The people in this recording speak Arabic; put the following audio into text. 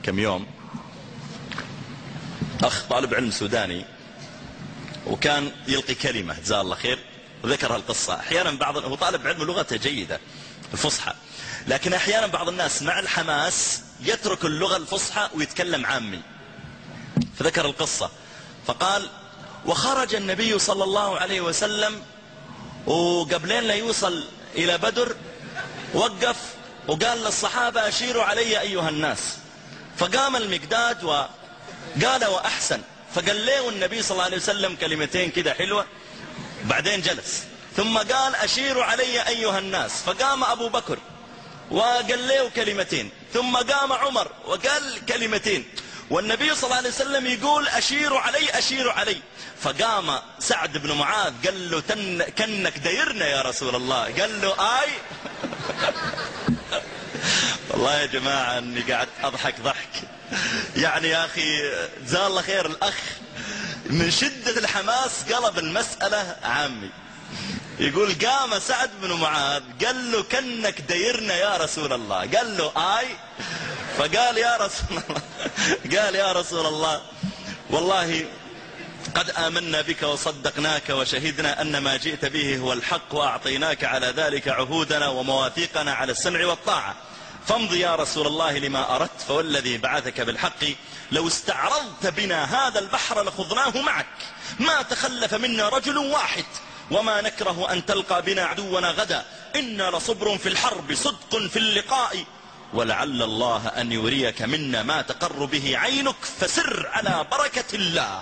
كم يوم أخ طالب علم سوداني، وكان يلقي كلمة جزاه الله خير وذكر هالقصة. أحيانا هو طالب علم لغته جيدة الفصحى، لكن أحيانا بعض الناس مع الحماس يترك اللغة الفصحى ويتكلم عامي. فذكر القصة فقال: وخرج النبي صلى الله عليه وسلم وقبلين لا يوصل إلى بدر وقف وقال للصحابة: أشيروا علي أيها الناس. فقام المقداد وقال: وأحسن. فقال له النبي صلى الله عليه وسلم كلمتين كده حلوة، بعدين جلس ثم قال: أشيروا علي أيها الناس. فقام أبو بكر وقال له كلمتين، ثم قام عمر وقال كلمتين، والنبي صلى الله عليه وسلم يقول: أشيروا علي أشيروا علي. فقام سعد بن معاذ قال له: كنك دايرنا يا رسول الله. قال له: آي. والله يا جماعة أني قاعد أضحك ضحك، يعني يا أخي جزاه الله خير الأخ من شدة الحماس قلب المسألة عامي. يقول: قام سعد بن معاذ قال له: كنك دايرنا يا رسول الله. قال له: آي. فقال: يا رسول الله قال: يا رسول الله والله قد آمنا بك وصدقناك وشهدنا أن ما جئت به هو الحق، وأعطيناك على ذلك عهودنا ومواثيقنا على السمع والطاعة، فامضي يا رسول الله لما أردت، فوالذي بعثك بالحق لو استعرضت بنا هذا البحر لخضناه معك، ما تخلف منا رجل واحد، وما نكره أن تلقى بنا عدونا غدا، إنا لصبر في الحرب صدق في اللقاء، ولعل الله أن يريك منا ما تقر به عينك، فسر على بركة الله.